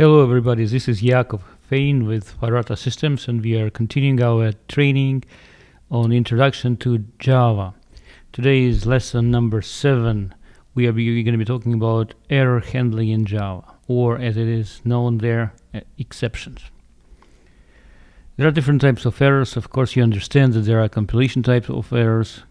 Hello everybody, this is Yakov Fain with Varata Systems, and we are continuing our training on Introduction to Java. Today is lesson number 7. We are going to be talking about error handling in Java, or as it is known there, exceptions. There are different types of errors. Of course, you understand that there are compilation types of errors,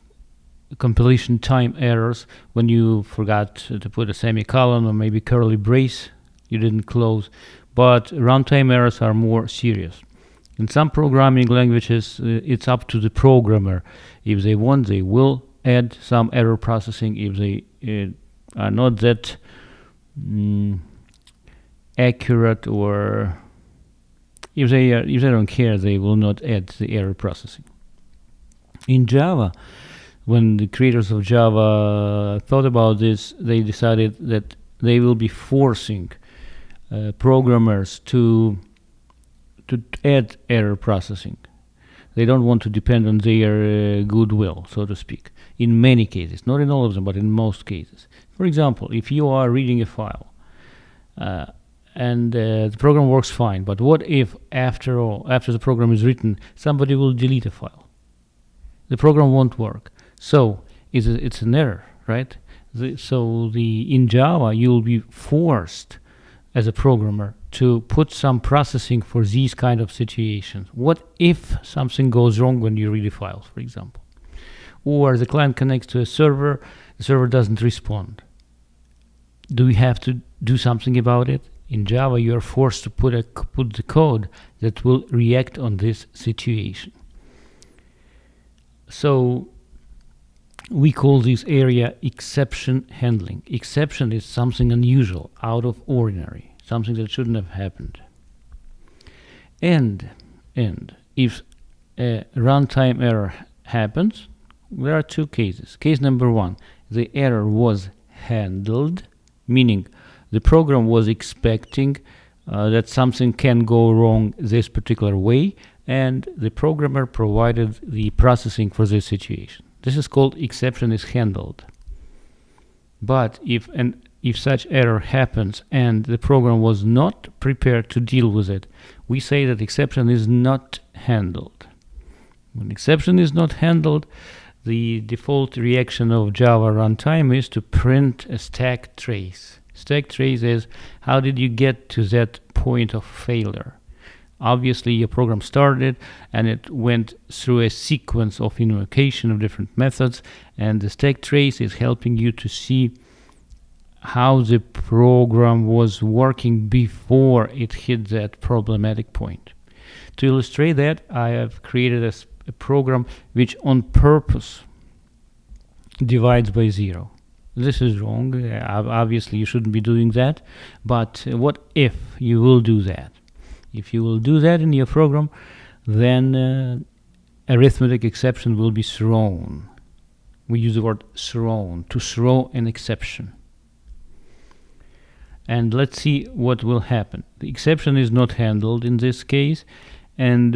compilation time errors, when you forgot to put a semicolon or maybe curly brace. You didn't close, but runtime errors are more serious. In some programming languages, it's up to the programmer. If they want, they will add some error processing. If they are not that accurate, or if they don't care, they will not add the error processing. In Java, when the creators of Java thought about this, they decided that they will be forcing programmers to add error processing. They don't want to depend on their goodwill, so to speak, in many cases, not in all of them, but in most cases. For example, if you are reading a file and the program works fine, but what if after the program is written, somebody will delete a file? The program won't work. So it's an error, right? In Java, you'll be forced as a programmer to put some processing for these kind of situations. What if something goes wrong when you read a file, for example? Or the client connects to a server, the server doesn't respond. Do we have to do something about it? In Java, you are forced to put the code that will react on this situation. So we call this area exception handling. Exception is something unusual, out of ordinary, something that shouldn't have happened. And if a runtime error happens, there are two cases. Case number 1, the error was handled, meaning the program was expecting that something can go wrong this particular way, and the programmer provided the processing for this situation. This is called exception is handled. But if such error happens and the program was not prepared to deal with it, we say that exception is not handled. When exception is not handled, the default reaction of Java runtime is to print a stack trace. Stack trace is how did you get to that point of failure? Obviously, your program started and it went through a sequence of invocation of different methods, and the stack trace is helping you to see how the program was working before it hit that problematic point. To illustrate that, I have created a program which on purpose divides by 0. This is wrong. Obviously, you shouldn't be doing that, but what if you will do that? If you will do that in your program, then arithmetic exception will be thrown. We use the word thrown, to throw an exception. And let's see what will happen. The exception is not handled in this case, and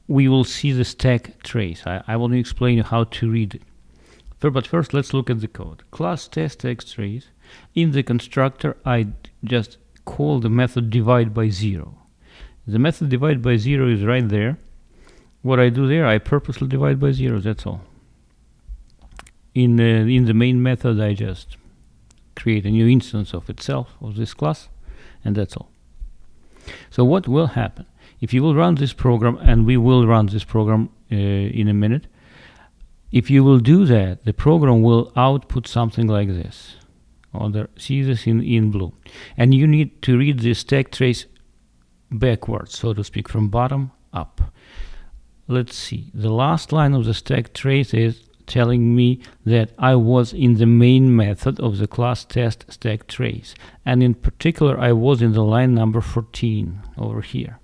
we will see the stack trace. I will explain you how to read it. But first, let's look at the code. Class test stack trace. In the constructor, I just call the method divide by 0. The method divide by 0 is right there. What I do there, I purposely divide by 0, that's all. In the main method, I just create a new instance of itself, of this class, and that's all. So what will happen? If you will run this program, and we will run this program in a minute, if you will do that, the program will output something like this. See this in blue. And you need to read the stack trace backwards, so to speak, from bottom up. Let's see. The last line of the stack trace is telling me that I was in the main method of the class test stack trace. And in particular, I was in the line number 14 over here.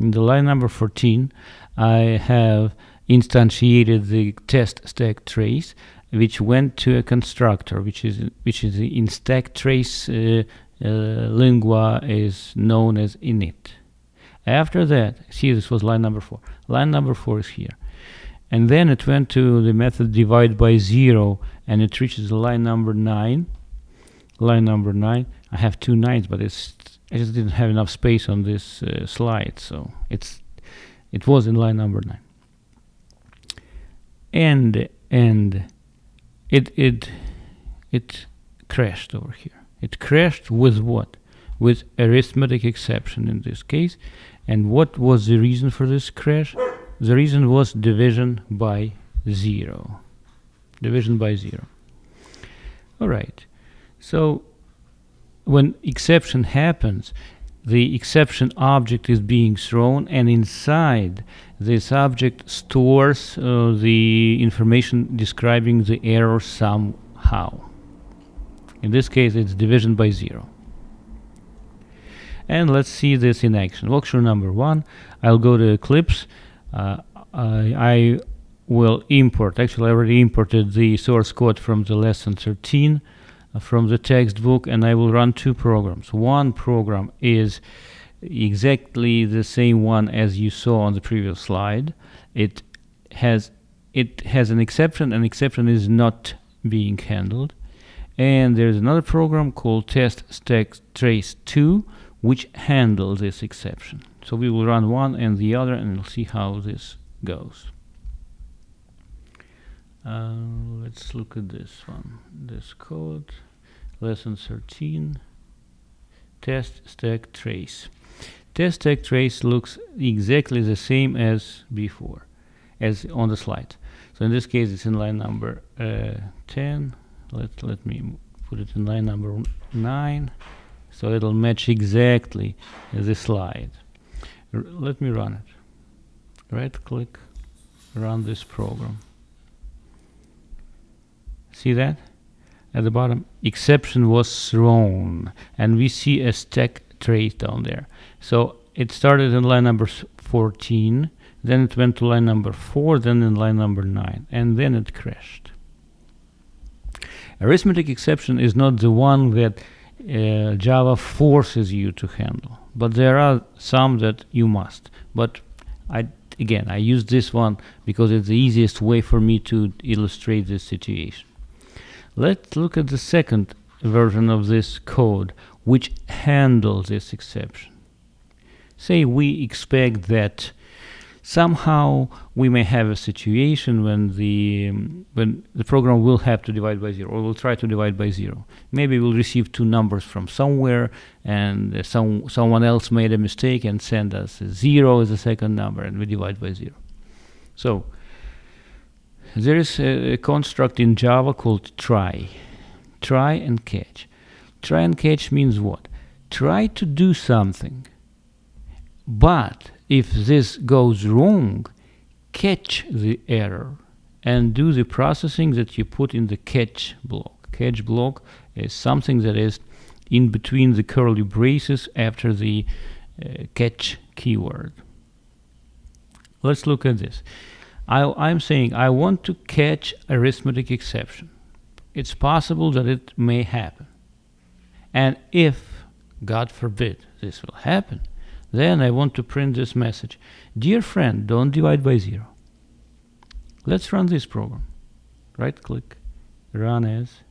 In the line number 14, I have instantiated the test stack trace, which went to a constructor, which is in stack trace lingua is known as init. After that, see, this was line number 4. Line number 4 is here. And then it went to the method divide by 0, and it reaches line number 9. Line number 9. I have two 9s, but it's I just didn't have enough space on this slide, so it was in line number 9. And it crashed over here. It crashed with what? With arithmetic exception in this case. And what was the reason for this crash? The reason was division by 0. Division by 0. All right. So when exception happens, the exception object is being thrown, and inside this object stores the information describing the error somehow. In this case, it's division by 0. And let's see this in action. Workshop number 1. I'll go to Eclipse. I will import. Actually, I already imported the source code from the lesson 13 from the textbook, and I will run 2 programs. One program is exactly the same one as you saw on the previous slide. It has an exception. An exception is not being handled. And there's another program called test stack trace 2, which handles this exception. So we will run one and the other, and we'll see how this goes. Let's look at this one. This code, lesson 13, test stack trace. Test stack trace looks exactly the same as before, as on the slide. So in this case, it's in line number 10. Let me put it in line number 9, so it'll match exactly the slide. Let me run it. Right-click, run this program. See that? At the bottom, exception was thrown, and we see a stack trace down there. So it started in line number 14, then it went to line number 4, then in line number 9, and then it crashed. Arithmetic exception is not the one that Java forces you to handle, but there are some that you must. But I use this one because it's the easiest way for me to illustrate this situation. Let's look at the second version of this code, which handles this exception. Say we expect that somehow we may have a situation when the program will have to divide by 0, or will try to divide by 0. Maybe we'll receive 2 numbers from somewhere, and someone else made a mistake and sent us 0 as a second number, and we divide by 0. So there is a construct in Java called try. Try and catch. Try and catch means what? Try to do something, but if this goes wrong, catch the error and do the processing that you put in the catch block. Catch block is something that is in between the curly braces after the catch keyword. Let's look at this. I'm saying I want to catch arithmetic exception. It's possible that it may happen. And if, God forbid, this will happen, then I want to print this message. Dear friend, don't divide by 0. Let's run this program. Right-click, run as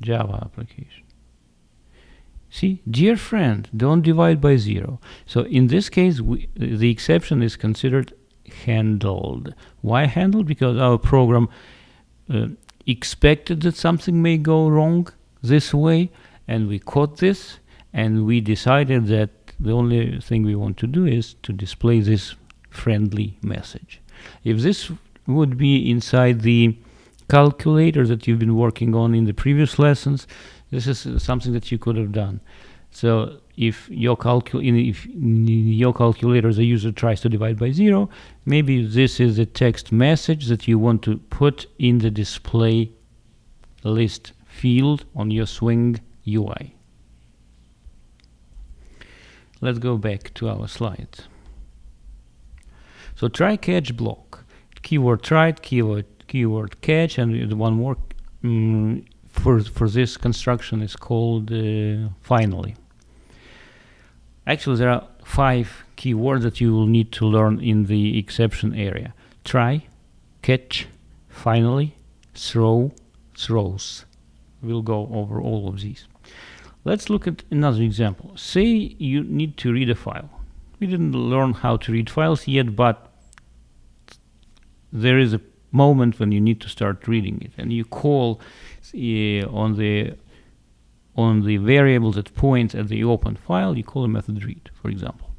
Java application. See, dear friend, don't divide by 0. So in this case, the exception is considered handled. Why handled? Because our program expected that something may go wrong this way, and we caught this, and we decided that the only thing we want to do is to display this friendly message. If this would be inside the calculator that you've been working on in the previous lessons, this is something that you could have done. So if your in your calculator the user tries to divide by 0, maybe this is a text message that you want to put in the display list field on your Swing UI. Let's go back to our slides. So Trycatch block, keyword try, keyword catch, and one more for this construction is called finally. Actually, there are 5 keywords that you will need to learn in the exception area: try, catch, finally, throw, throws. We'll go over all of these. Let's look at another example. Say you need to read a file. We didn't learn how to read files yet, but there is a moment when you need to start reading it, and you call on the variable that points at the open file, you call a method read, for example.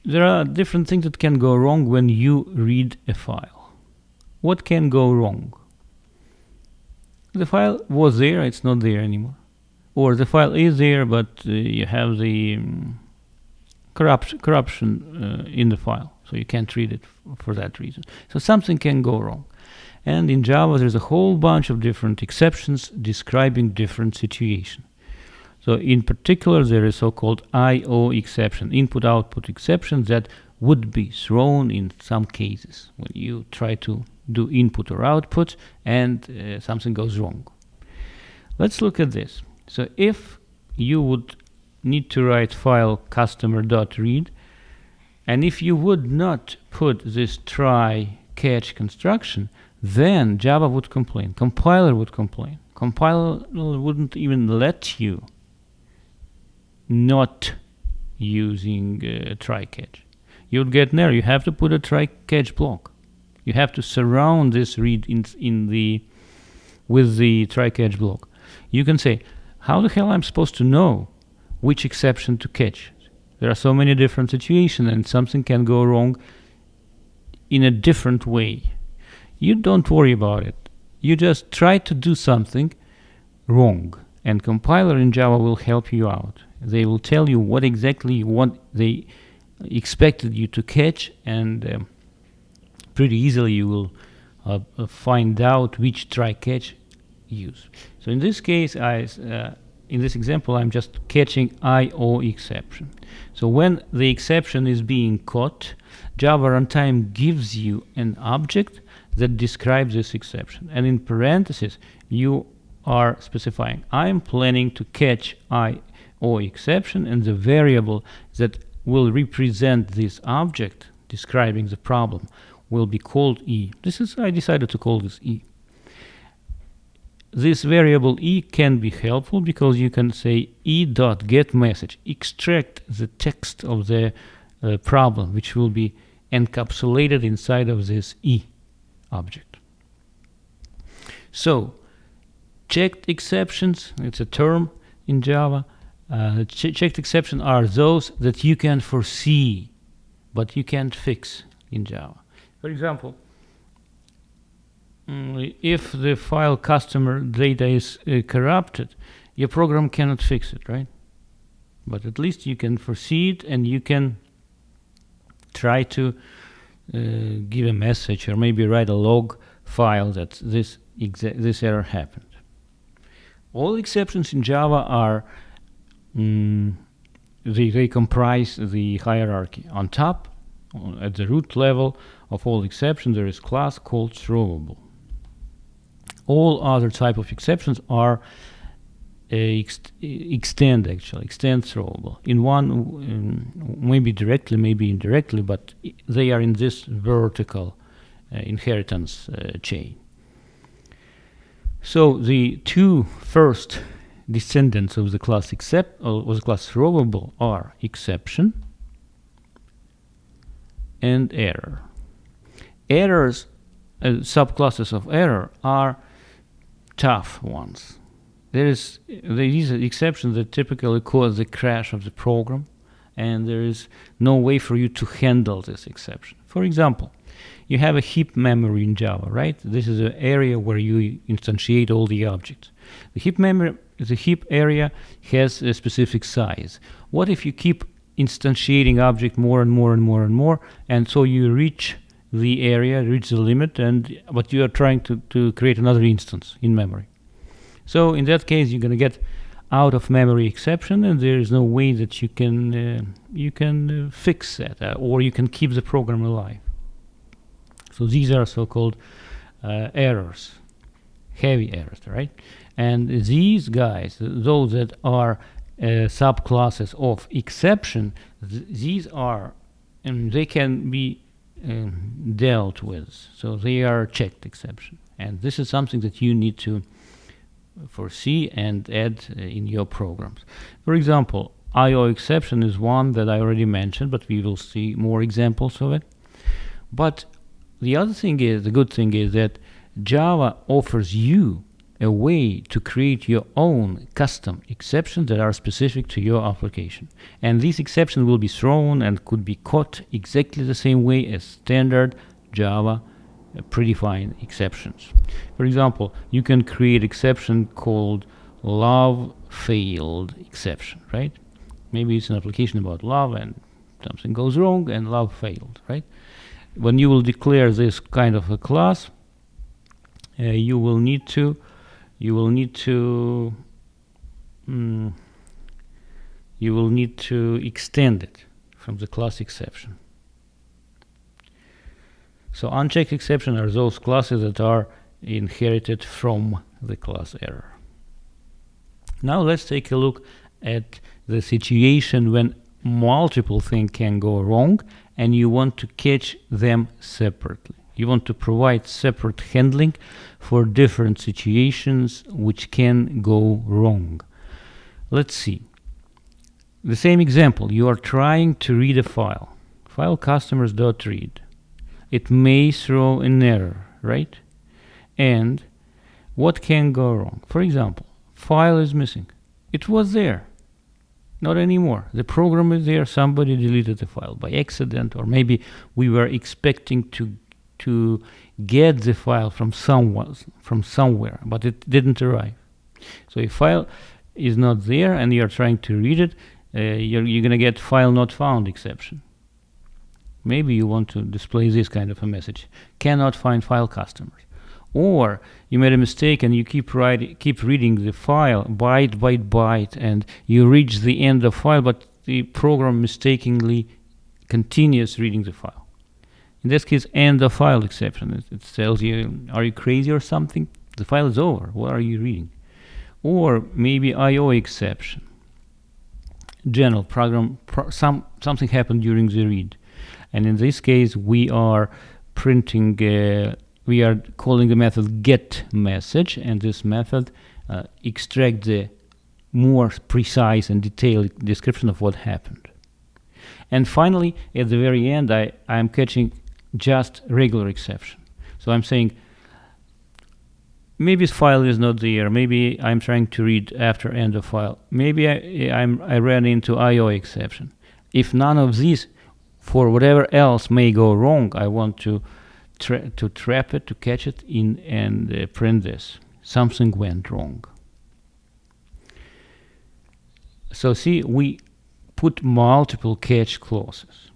There are different things that can go wrong when you read a file. What can go wrong? The file was there, it's not there anymore. Or the file is there, but you have the corruption in the file, so you can't read it for that reason. So something can go wrong. And in Java, there's a whole bunch of different exceptions describing different situations. So in particular, there is so-called I/O exception, input-output exception, that would be thrown in some cases when you try to do input or output and something goes wrong. Let's look at this. So if you would need to write file customer.read, and if you would not put this try-catch construction, then Java would complain, compiler would complain. Compiler wouldn't even let you not using try-catch. You'd get an error. You have to put a try-catch block. You have to surround this read with the try-catch block. You can say, how the hell I'm supposed to know which exception to catch? There are so many different situations, and something can go wrong in a different way. You don't worry about it. You just try to do something wrong, and compiler in Java will help you out. They will tell you what exactly they expected you to catch, and pretty easily you will find out which try-catch use. So in this case, in this example, I'm just catching I/O exception. So when the exception is being caught, Java runtime gives you an object that describes this exception. And in parentheses, you are specifying, I'm planning to catch I/O exception, and the variable that will represent this object describing the problem will be called E. I decided to call this E. This variable E can be helpful because you can say E.getMessage, extract the text of the problem, which will be encapsulated inside of this E object. So, checked exceptions, it's a term in Java. Checked exceptions are those that you can foresee, but you can't fix in Java. For example, if the file customer data is corrupted, your program cannot fix it, right? But at least you can foresee it, and you can try to give a message or maybe write a log file that this error happened. All exceptions in Java are they comprise the hierarchy. On top, at the root level of all exceptions, there is class called throwable. All other type of exceptions are extend throwable. In one, maybe directly, maybe indirectly, but they are in this vertical inheritance chain. So the two first descendants of the class throwable are exception and error. Errors, subclasses of error, are tough ones. These are exceptions that typically cause the crash of the program, and there is no way for you to handle this exception. For example, you have a heap memory in Java, right? This is an area where you instantiate all the objects. The heap area has a specific size. What if you keep instantiating object more and more and more and more, and so you reach the area, reach the limit, but you are trying to create another instance in memory? So in that case, you're going to get out of memory exception, and there is no way that you can fix that, or you can keep the program alive. So these are so-called errors, heavy errors, right? And these guys, those that are subclasses of exception, these are, and they can be dealt with. So they are checked exception, and this is something that you need to foresee and add in your programs. For example, IO exception is one that I already mentioned, but we will see more examples of it. But the other thing is, the good thing is that Java offers you a way to create your own custom exceptions that are specific to your application. And these exceptions will be thrown and could be caught exactly the same way as standard Java predefined exceptions. For example, you can create exception called love failed exception, right? Maybe it's an application about love and something goes wrong and love failed, right? When you will declare this kind of a class, you will need to extend it from the class exception. So unchecked exceptions are those classes that are inherited from the class error. Now let's take a look at the situation when multiple things can go wrong and you want to catch them separately. You want to provide separate handling for different situations which can go wrong. Let's see. The same example, you are trying to read a file customers.read. It may throw an error, right? And what can go wrong? For example, file is missing. It was there, not anymore. The program is there, somebody deleted the file by accident, or maybe we were expecting to get the file from somewhere, but it didn't arrive. So if file is not there and you're trying to read it, you're going to get file not found exception. Maybe you want to display this kind of a message: cannot find file customers. Or you made a mistake and you keep reading the file byte by byte, and you reach the end of file, but the program mistakenly continues reading the file. In this case, end of file exception. It tells you, are you crazy or something? The file is over. What are you reading? Or maybe IO exception. General program, something happened during the read. And in this case, we are printing, we are calling the method getMessage, and this method extracts the more precise and detailed description of what happened. And finally, at the very end, I'm catching just regular exception. So I'm saying, maybe this file is not there. Maybe I'm trying to read after end of file. Maybe I ran into IO exception. If none of these, for whatever else may go wrong, I want to trap it, to catch it in and print this. Something went wrong. So see, we put multiple catch clauses.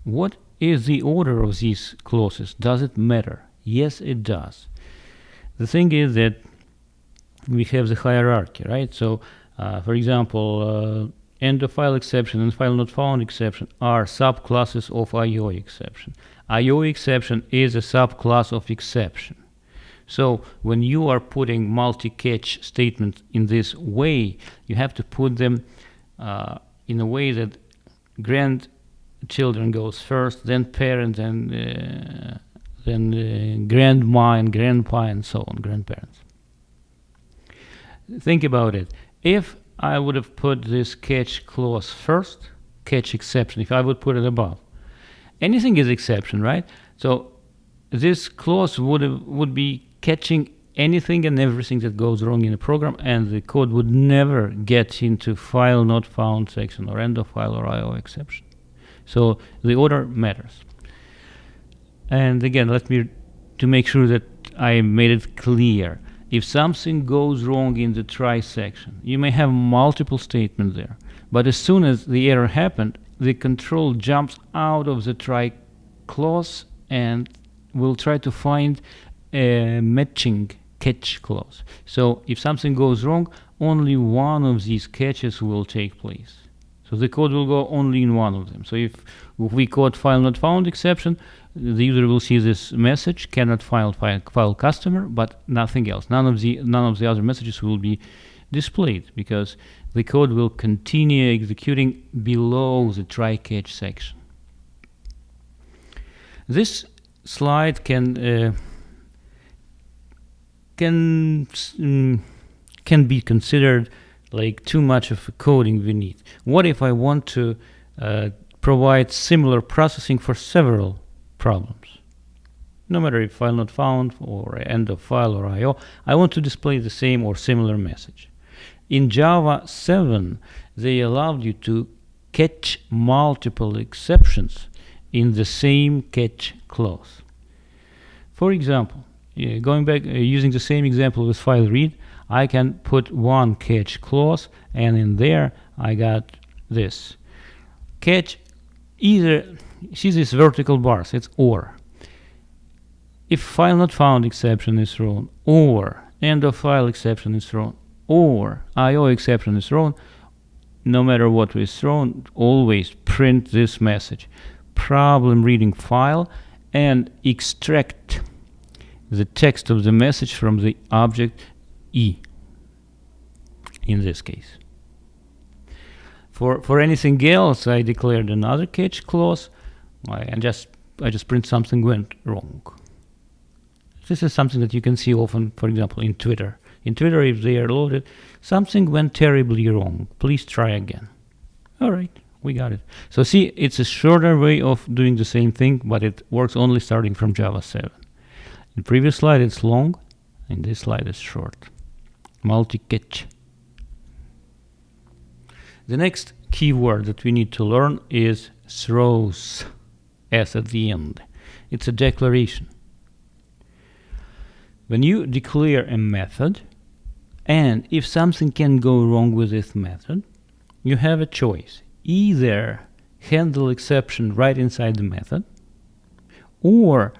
What is the order of these clauses? Does it matter? Yes, it does. The thing is that we have the hierarchy, right? So, for example, end of file exception and file not found exception are subclasses of IO exception. IO exception is a subclass of exception. So when you are putting multi-catch statements in this way, you have to put them in a way that grandchildren goes first, then parents, and then grandma and grandpa, and so on, grandparents. Think about it. If I would have put this catch clause first, catch exception, if I would put it above, anything is exception, right? So this clause would be catching anything and everything that goes wrong in a program, and the code would never get into file not found section or end of file or IO exception. So the order matters. And again, to make sure that I made it clear, if something goes wrong in the try section, you may have multiple statements there, but as soon as the error happened, the control jumps out of the try clause and will try to find a matching catch clause. So if something goes wrong, only one of these catches will take place. So the code will go only in one of them. So if we code file not found exception, the user will see this message, cannot find file customer, but nothing else. None of the other messages will be displayed, because the code will continue executing below the try-catch section. This slide can can be considered like too much of a coding we need. What if I want to provide similar processing for several problems? No matter if file not found or end of file or IO, I want to display the same or similar message. In Java 7, they allowed you to catch multiple exceptions in the same catch clause. For example, going back, using the same example with file read, I can put one catch clause, and in there I got this. Catch either, see these vertical bars, it's OR. If file not found exception is thrown, or end of file exception is thrown, or IO exception is thrown, no matter what is thrown, always print this message. Problem reading file and extract the text of the message from the object E in this case. For anything else, I declared another catch clause and I just print something went wrong. This is something that you can see often, for example, in Twitter. In Twitter, if they are loaded, something went terribly wrong. Please try again. All right, we got it. So see, it's a shorter way of doing the same thing, but it works only starting from Java 7. In previous slide, it's long. In this slide, it's short. Multi-catch. The next keyword that we need to learn is throws, S at the end. It's a declaration. When you declare a method, and if something can go wrong with this method, you have a choice. Either handle exception right inside the method, or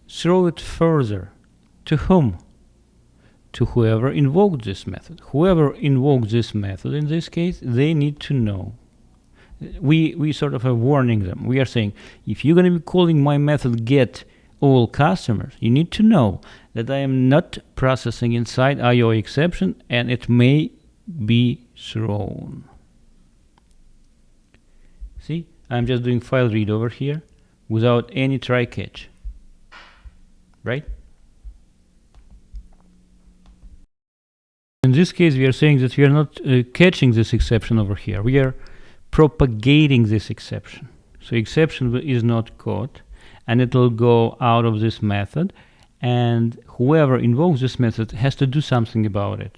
throw it further. To whom? To whoever invoked this method. Whoever invoked this method, in this case, they need to know. We sort of are warning them. We are saying, if you're going to be calling my method get all customers, you need to know that I am not processing inside IO exception, and it may be thrown. See, I'm just doing file read over here without any try-catch, right? In this case, we are saying that we are not catching this exception over here. We are propagating this exception. So exception is not caught, and it will go out of this method, and whoever invokes this method has to do something about it.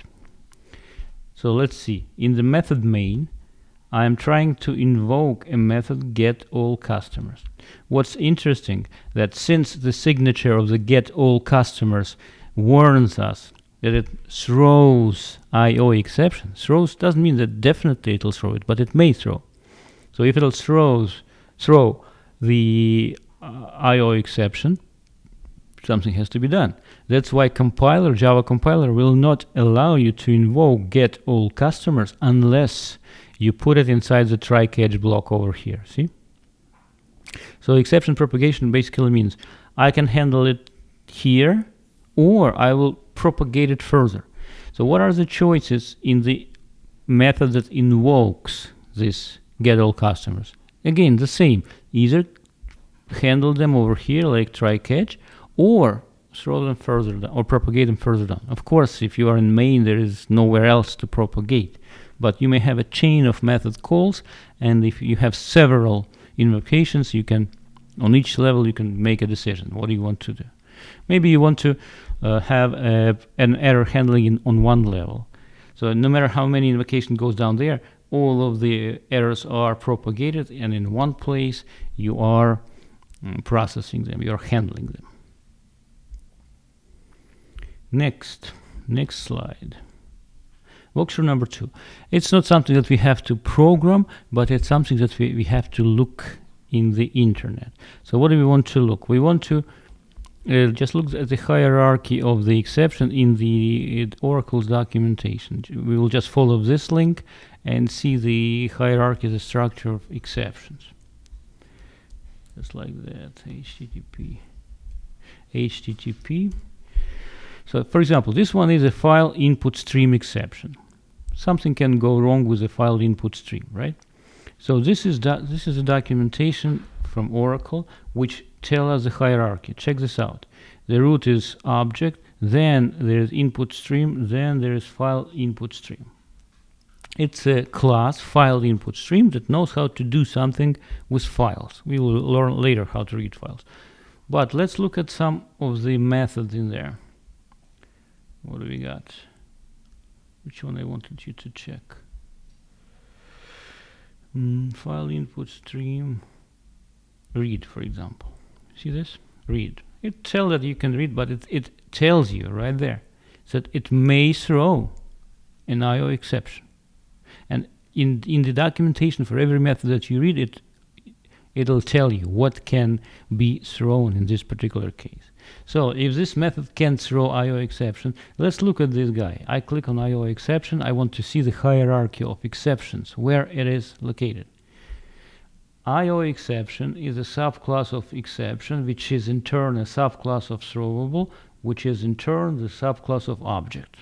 So let's see. In the method main, I am trying to invoke a method get all customers. What's interesting, that since the signature of the get all customers warns us that it throws IO exception. Throws doesn't mean that definitely it will throw it, but it may throw. So if it will throw the IO exception, something has to be done. That's why compiler, Java compiler, will not allow you to invoke get all customers unless you put it inside the try-catch block over here. See? So exception propagation basically means I can handle it here, or I will propagate it further. So what are the choices in the method that invokes this get all customers? Again, the same. Either handle them over here like try-catch, or throw them further down, or propagate them further down. Of course, if you are in main, there is nowhere else to propagate. But you may have a chain of method calls, and if you have several invocations, you can, on each level, you can make a decision. What do you want to do? Maybe you want to have an error handling on one level. So no matter how many invocation goes down there, all of the errors are propagated, and in one place you are processing them, you are handling them. Next slide. Workshop number 2. It's not something that we have to program, but it's something that we have to look in the internet. So what do we want to look? We want to just look at the hierarchy of the exception in the Oracle's documentation. We will just follow this link and see the hierarchy, the structure of exceptions. Just like that, HTTP. So, for example, this one is a file input stream exception. Something can go wrong with the file input stream, right? So this is a documentation from Oracle which tell us the hierarchy. Check this out. The root is object, then there's input stream, then there's file input stream. It's a class, file input stream, that knows how to do something with files. We will learn later how to read files. But let's look at some of the methods in there. What do we got? Which one I wanted you to check? File input stream, read, for example. See this? Read. It tells that you can read, but it tells you right there that it may throw an IO exception. And in the documentation for every method that you read, it'll tell you what can be thrown in this particular case. So if this method can throw IO exception, let's look at this guy. I click on IO exception. I want to see the hierarchy of exceptions, where it is located. IO exception is a subclass of exception, which is in turn a subclass of throwable, which is in turn the subclass of object.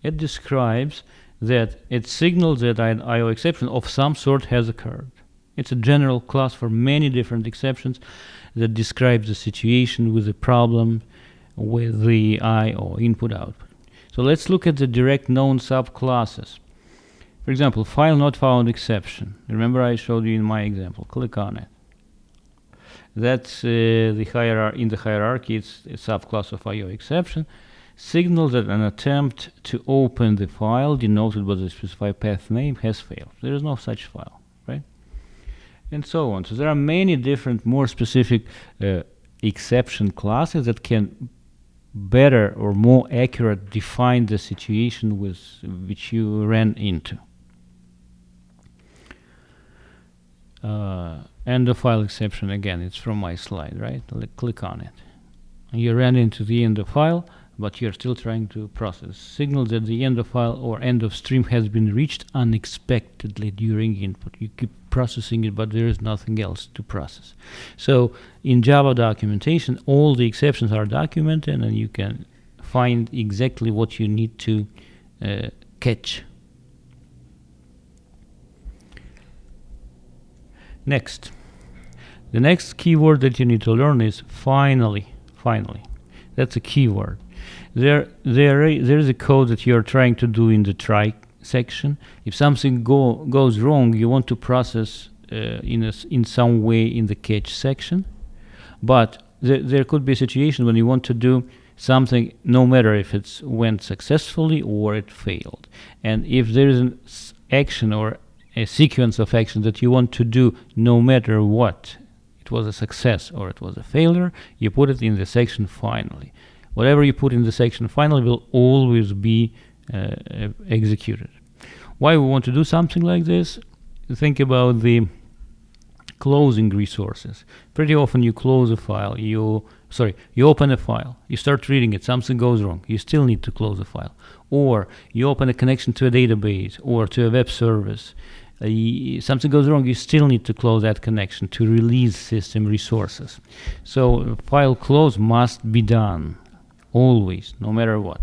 It describes that it signals that an IO exception of some sort has occurred. It's a general class for many different exceptions that describes the situation with the problem with the IO input-output. So let's look at the direct known subclasses. For example, file not found exception. Remember I showed you in my example. Click on it. That's the hierarchy. In the hierarchy, it's a subclass of IO exception. Signals that an attempt to open the file denoted by the specified path name has failed. There is no such file, right? And so on. So there are many different, more specific exception classes that can better or more accurate define the situation with which you ran into. End of file exception, again, it's from my slide, right? Click on it. You ran into the end of file, but you're still trying to process. Signals that the end of file or end of stream has been reached unexpectedly during input. You keep processing it, but there is nothing else to process. So in Java documentation, all the exceptions are documented, and you can find exactly what you need to catch. Next, the next keyword that you need to learn is finally. Finally, that's a keyword. There is a code that you're trying to do in the try section. If something goes wrong, you want to process in some way in the catch section. But there could be a situation when you want to do something, no matter if it went successfully or it failed. And if there is an action or a sequence of actions that you want to do no matter what, it was a success or it was a failure, you put it in the section finally. Whatever you put in the section finally will always be executed. Why we want to do something like this? Think about the closing resources. Pretty often you close a file, you open a file, you start reading it, something goes wrong, you still need to close the file. Or you open a connection to a database or to a web service, something goes wrong, you still need to close that connection to release system resources. So file close must be done, always, no matter what.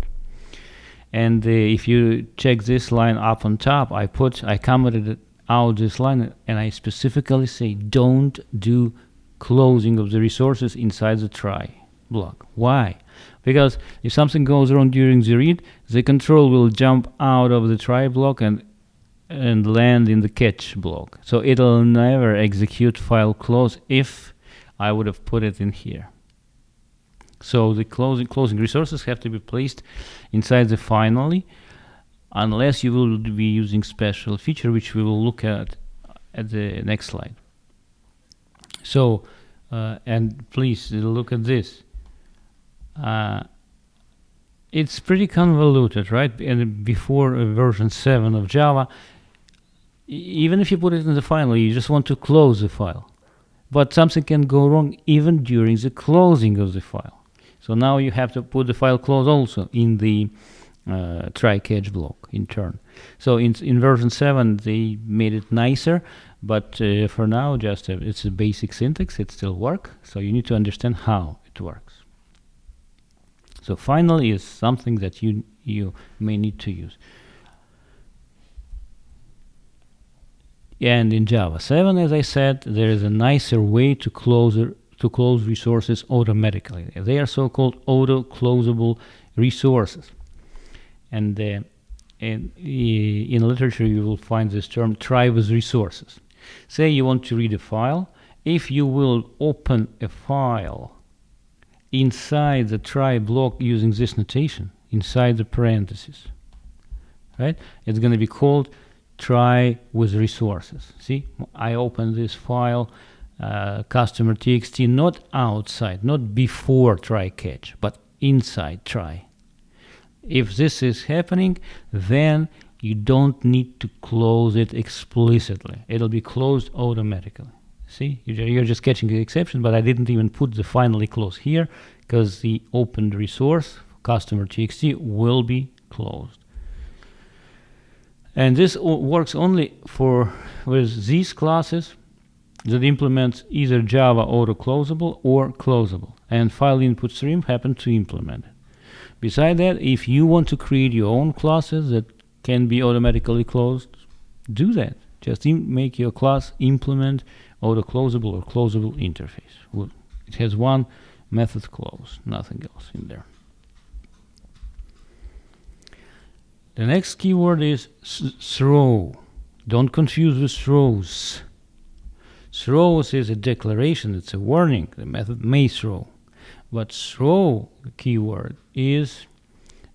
And if you check this line up on top, I commented out this line, and I specifically say don't do closing of the resources inside the try block. Why? Because if something goes wrong during the read, the control will jump out of the try block and land in the catch block. So it'll never execute file close if I would have put it in here. So the closing resources have to be placed inside the finally, unless you will be using special feature, which we will look at the next slide. So, and please look at this. It's pretty convoluted, right? And before version 7 of Java, even if you put it in the finally, you just want to close the file. But something can go wrong even during the closing of the file. So now you have to put the file close also in the Trycatch block in turn. So in version 7 they made it nicer, but for now it's a basic syntax. It still works, so you need to understand how it works. So finally is something that you may need to use. And in Java 7, as I said, there is a nicer way to close close resources automatically. They are so-called auto-closable resources. And in literature you will find this term try with resources. Say you want to read a file. If you will open a file inside the try block using this notation, inside the parentheses, right? It's going to be called try with resources. See, I open this file, customer txt, not outside, not before Trycatch, but inside try. If this is happening, then you don't need to close it explicitly. It'll be closed automatically. See, you're just catching the exception, but I didn't even put the finally close here because the opened resource, customer txt, will be closed. And this works only with these classes that implement either Java auto-closable or closable. And file input stream happen to implement it. Besides that, if you want to create your own classes that can be automatically closed, do that. Just make your class implement auto-closable or closable interface. It has one method close, nothing else in there. The next keyword is throw. Don't confuse with throws. Throws is a declaration, it's a warning. The method may throw. But throw, the keyword, is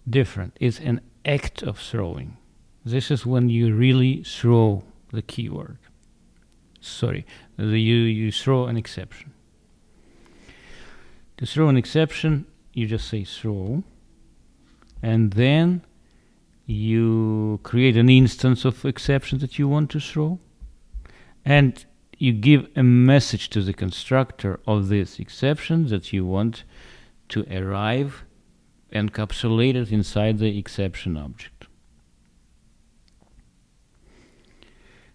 different. It's an act of throwing. This is when you really throw the keyword. Sorry, you throw an exception. To throw an exception, you just say throw, and then you create an instance of exception that you want to throw, and you give a message to the constructor of this exception that you want to arrive encapsulated inside the exception object.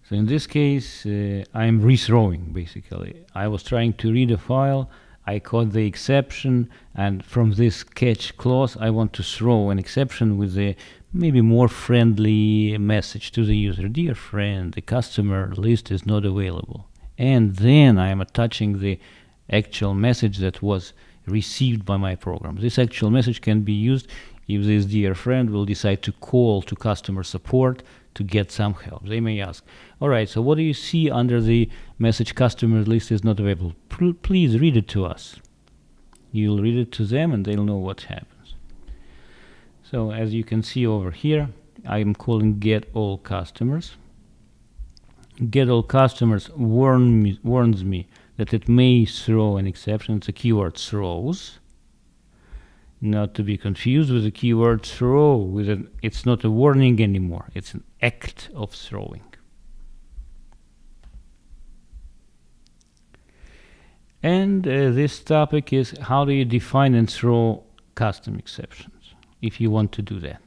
So in this case, I'm rethrowing, basically. I was trying to read a file, I caught the exception, and from this catch clause, I want to throw an exception with a maybe more friendly message to the user. Dear friend, the customer list is not available. And then I am attaching the actual message that was received by my program. This actual message can be used if this dear friend will decide to call to customer support to get some help. They may ask, all right, so what do you see under the message customer list is not available? Please read it to us. You'll read it to them and they'll know what happens. So as you can see over here, I'm calling get all customers. Get all customers warns me that it may throw an exception. It's a keyword throws. Not to be confused with the keyword throw. It's not a warning anymore. It's an act of throwing. And this topic is how do you define and throw custom exceptions if you want to do that.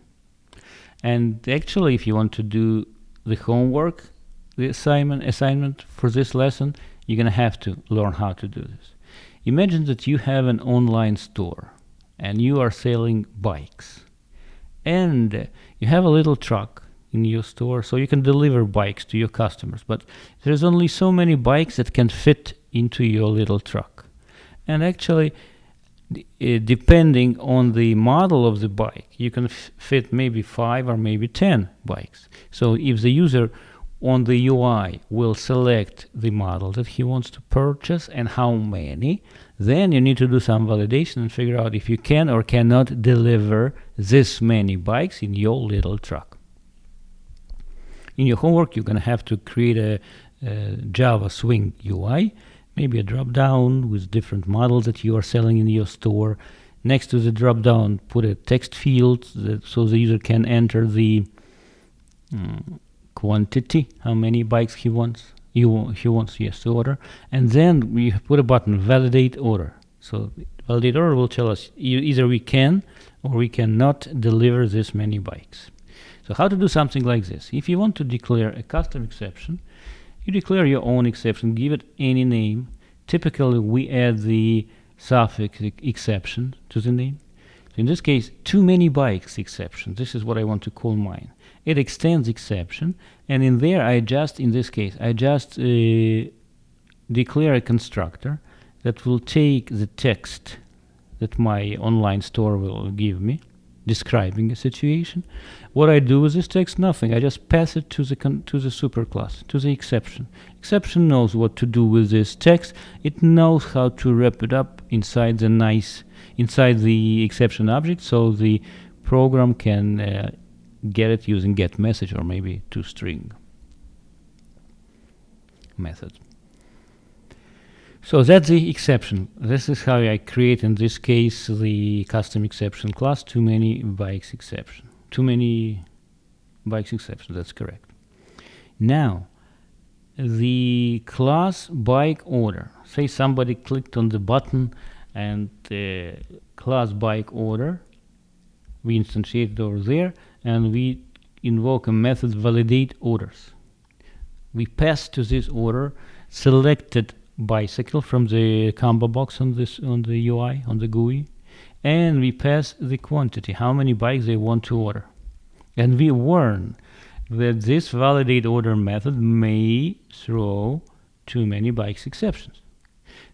And actually, if you want to do the homework, the assignment for this lesson, you're going to have to learn how to do this. Imagine that you have an online store and you are selling bikes. And you have a little truck in your store, so you can deliver bikes to your customers. But there's only so many bikes that can fit into your little truck. And actually, depending on the model of the bike, you can fit maybe 5 or maybe 10 bikes. So if the user on the UI will select the model that he wants to purchase and how many, then you need to do some validation and figure out if you can or cannot deliver this many bikes in your little truck. In your homework, you're going to have to create a Java Swing UI, maybe a drop-down with different models that you are selling in your store. Next to the drop-down, put a text field so the user can enter the quantity, how many bikes he wants to order, and then we put a button validate order. So validate order will tell us either we can or we cannot deliver this many bikes. So how to do something like this? If you want to declare a custom exception, you declare your own exception, give it any name. Typically we add the suffix exception to the name. So in this case, too many bikes exception. This is what I want to call mine. It extends exception, and in there I just declare a constructor that will take the text that my online store will give me, describing a situation. What I do with this text? Nothing. I just pass it to the superclass, to the exception. Exception knows what to do with this text. It knows how to wrap it up inside the exception object, so the program can get it using getMessage or maybe toString method. So that's the exception. This is how I create, in this case, the custom exception class, too many bikes exception. Too many bikes exception, that's correct. Now, the class bike order. Say somebody clicked on the button and class bike order, we instantiate it over there, and we invoke a method validate orders. We pass to this order selected bicycle from the combo box on the UI, on the GUI, and we pass the quantity, how many bikes they want to order. And we warn that this validate order method may throw too many bikes exceptions.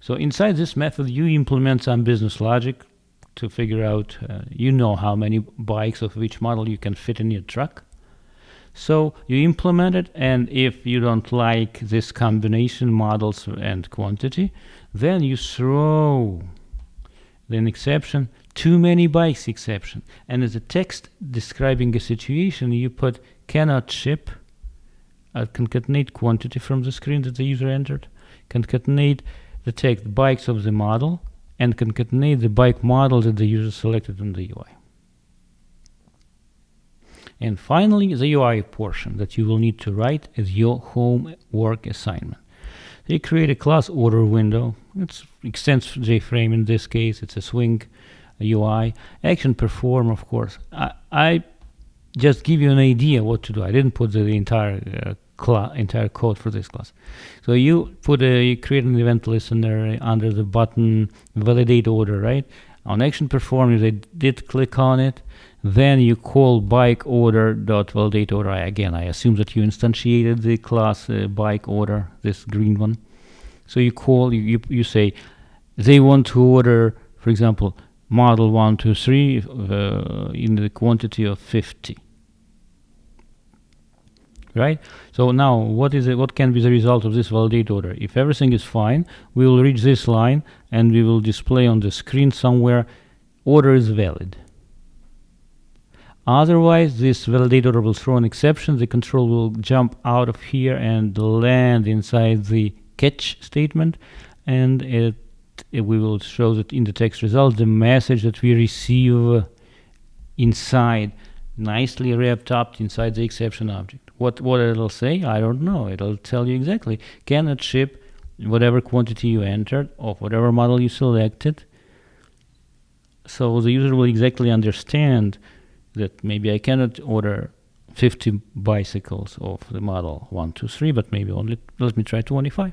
So inside this method you implement some business logic to figure out, you know how many bikes of which model you can fit in your truck. So you implement it, and if you don't like this combination models and quantity, then you throw an exception, too many bikes exception. And as a text describing a situation, you put cannot ship, concatenate quantity from the screen that the user entered, concatenate the text bikes of the model, and concatenate the bike model that the user selected on the UI. And finally, the UI portion that you will need to write as your homework assignment. They create a class order window. It extends JFrame in this case. It's a swing UI. Action perform, of course. I just give you an idea what to do. I didn't put the entire code for this class. So you create an event listener under the button validate order, right? On action perform, they did click on it. Then you call bike order.validate order. Again, I assume that you instantiated the class bike order, this green one. So you call, you say they want to order, for example, model 1, 2, 3 in the quantity of 50. Right? So now what can be the result of this validate order? If everything is fine, we will reach this line and we will display on the screen somewhere order is valid. Otherwise, this validate order will throw an exception. The control will jump out of here and land inside the catch statement, and we will show that in the text result the message that we receive inside, nicely wrapped up inside the exception object. What it'll say, I don't know. It'll tell you exactly. Cannot ship whatever quantity you entered of whatever model you selected. So the user will exactly understand that maybe I cannot order 50 bicycles of the model 1, 2, 3, but maybe only let me try 25.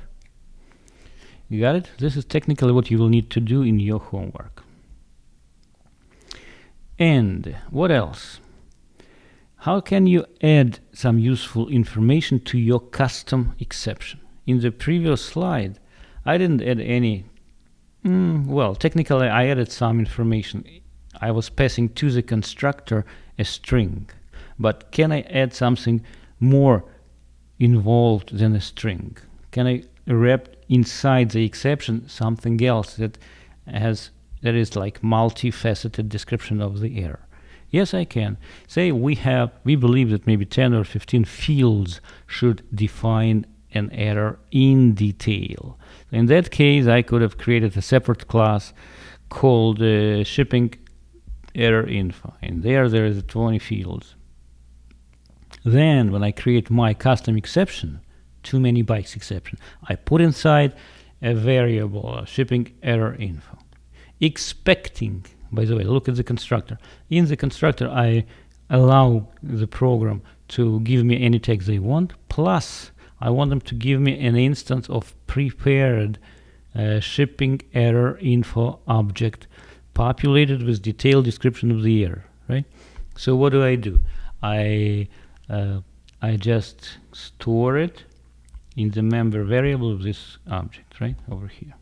You got it? This is technically what you will need to do in your homework. And what else? How can you add some useful information to your custom exception? In the previous slide, I didn't add any. Well, technically, I added some information. I was passing to the constructor a string, but can I add something more involved than a string? Can I wrap inside the exception something else that is like multifaceted description of the error? Yes, I can. Say we believe that maybe 10 or 15 fields should define an error in detail. In that case, I could have created a separate class called shipping error info, and there is 20 fields. Then when I create my custom exception, too many bikes exception, I put inside a variable shipping error info, expecting, by the way, look at the constructor. In the constructor, I allow the program to give me any text they want, plus I want them to give me an instance of prepared shipping error info object populated with detailed description of the error, right? So what do? I just store it in the member variable of this object, right, over here.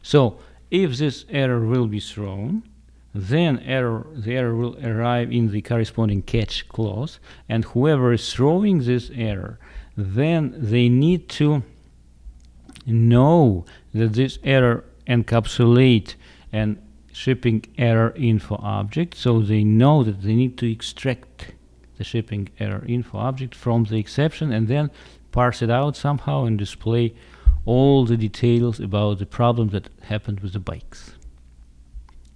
So if this error will be thrown, then the error will arrive in the corresponding catch clause, and whoever is throwing this error, then they need to know that this error encapsulates an shipping error info object, so they know that they need to extract the shipping error info object from the exception and then parse it out somehow and display all the details about the problem that happened with the bikes.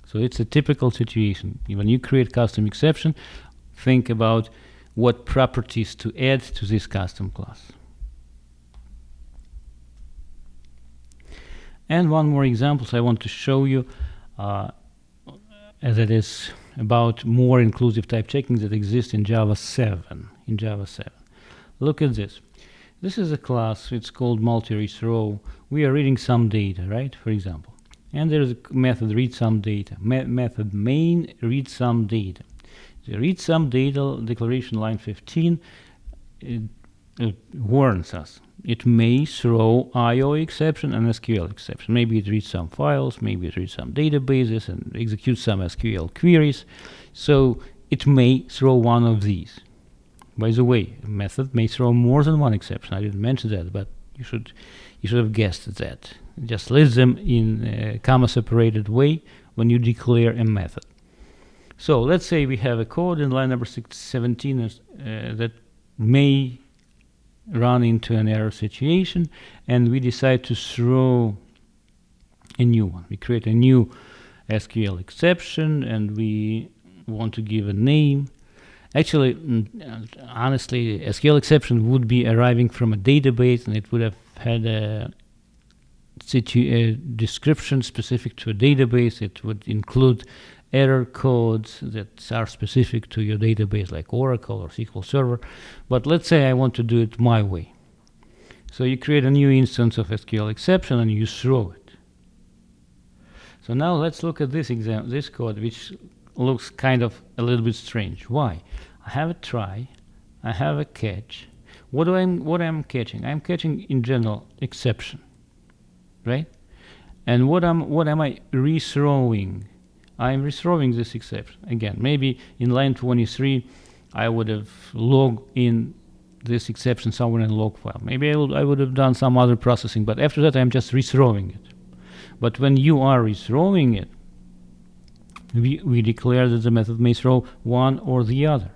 So it's a typical situation. When you create custom exception, think about what properties to add to this custom class. And one more example I want to show you, as it is about more inclusive type checking that exists in Java 7. Look at this. This is a class, it's called MultiRow. We are reading some data, right, for example. And there is a method read some data. Method main read some data. The read some data declaration line 15 warns us. It may throw IO exception and SQL exception. Maybe it reads some files, maybe it reads some databases and executes some SQL queries. So it may throw one of these. By the way, a method may throw more than one exception. I didn't mention that, but you should have guessed that. Just list them in a comma-separated way when you declare a method. So let's say we have a code in line number 17 that may run into an error situation, and we decide to throw a new one. We create a new SQL exception, and we want to give a name. Actually, honestly, SQL exception would be arriving from a database, and it would have had a description specific to a database. It would include error codes that are specific to your database, like Oracle or SQL Server. But let's say I want to do it my way. So you create a new instance of SQL exception and you throw it. So now let's look at this code, which looks kind of a little bit strange. Why? I have a try, I have a catch. What am catching? I'm catching in general exception, right? And what am I rethrowing? I'm rethrowing this exception. Again, maybe in line 23, I would have logged in this exception somewhere in a log file. Maybe I would have done some other processing, but after that, I'm just rethrowing it. But when you are rethrowing it, we declare that the method may throw one or the other.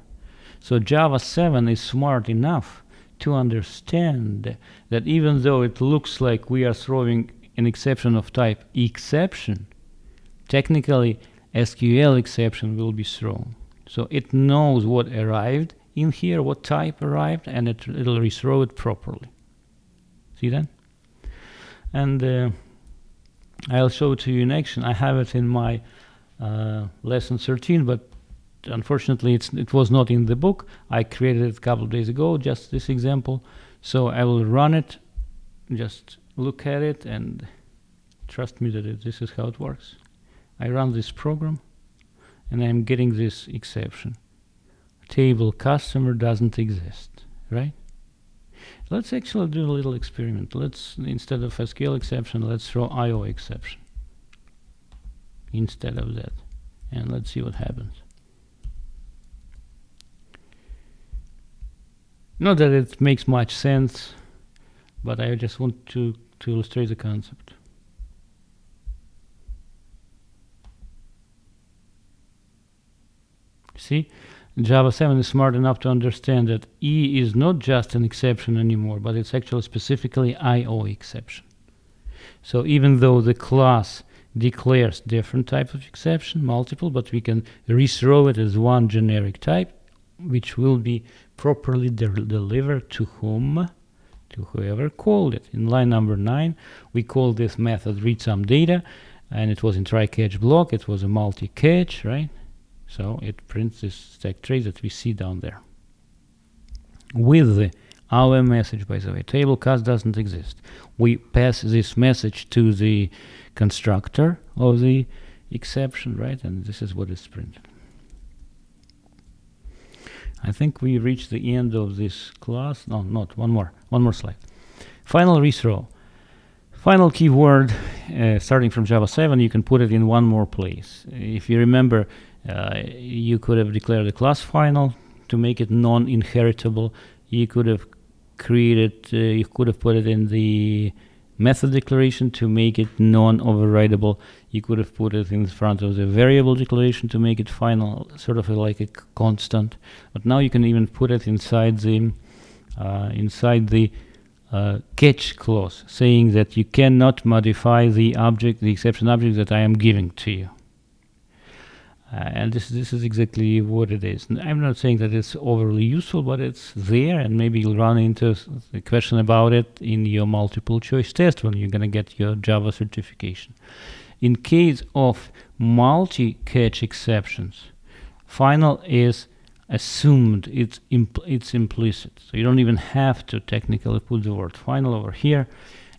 So Java 7 is smart enough to understand that even though it looks like we are throwing an exception of type exception, technically SQL exception will be thrown. So it knows what arrived in here, what type arrived, and it'll rethrow it properly. See that? And I'll show it to you in action. I have it in my lesson 13, but unfortunately it was not in the book. I created it a couple of days ago, just this example. So I will run it, just look at it, and trust me that this is how it works. I run this program, and I'm getting this exception. Table customer doesn't exist, right? Let's actually do a little experiment. Let's, instead of SQL exception, let's throw IO exception instead of that. And let's see what happens. Not that it makes much sense, but I just want to illustrate the concept. See, Java 7 is smart enough to understand that E is not just an exception anymore, but it's actually specifically IO exception. So even though the class declares different types of exception, multiple, but we can rethrow it as one generic type, which will be properly delivered to whom? To whoever called it. In line number 9, we call this method read some data, and it was in Trycatch block. It was a multi-catch, right? So it prints this stack trace that we see down there. With our message, by the way, table cast doesn't exist. We pass this message to the constructor of the exception, right? And this is what is printed. I think we reached the end of this class. No, not one more slide. Final rethrow. Final keyword, starting from Java 7, you can put it in one more place. If you remember, you could have declared the class final to make it non-inheritable. You could have you could have put it in the method declaration to make it non-overridable. You could have put it in front of the variable declaration to make it final, sort of like a constant. But now you can even put it inside the catch clause, saying that you cannot modify the object, the exception object that I am giving to you. And this is exactly what it is. And I'm not saying that it's overly useful, but it's there, and maybe you'll run into a question about it in your multiple choice test when you're going to get your Java certification. In case of multi-catch exceptions, final is assumed, it's implicit, so you don't even have to technically put the word final over here.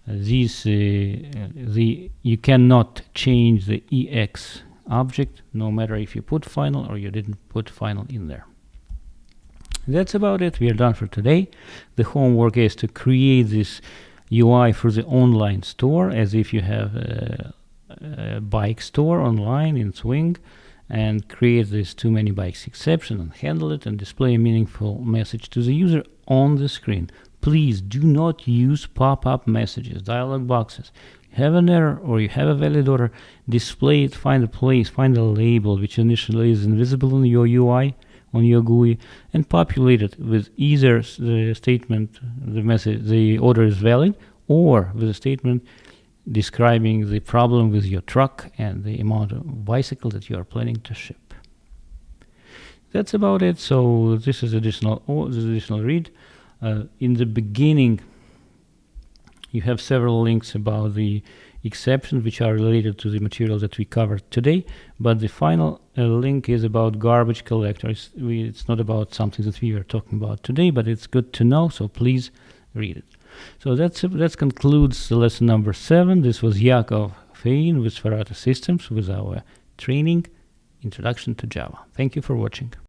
You cannot change the EX object, no matter if you put final or you didn't put final in there. That's about it. We are done for today. The homework is to create this UI for the online store, as if you have a bike store online in Swing, and create this too many bikes exception and handle it and display a meaningful message to the user on the screen. Please do not use pop-up messages, dialog boxes. Have an error or you have a valid order, display it, find a place, find a label which initially is invisible in your UI, on your GUI, and populate it with either the statement, the order is valid, or with a statement describing the problem with your truck and the amount of bicycle that you are planning to ship. That's about it. So this is additional read. In the beginning, you have several links about the exceptions which are related to the material that we covered today, but the final link is about garbage collectors. It's not about something that we are talking about today, but it's good to know, so please read it. So that concludes the lesson number 7. This was Yakov Fain with Sferrata Systems with our training Introduction to Java. Thank you for watching.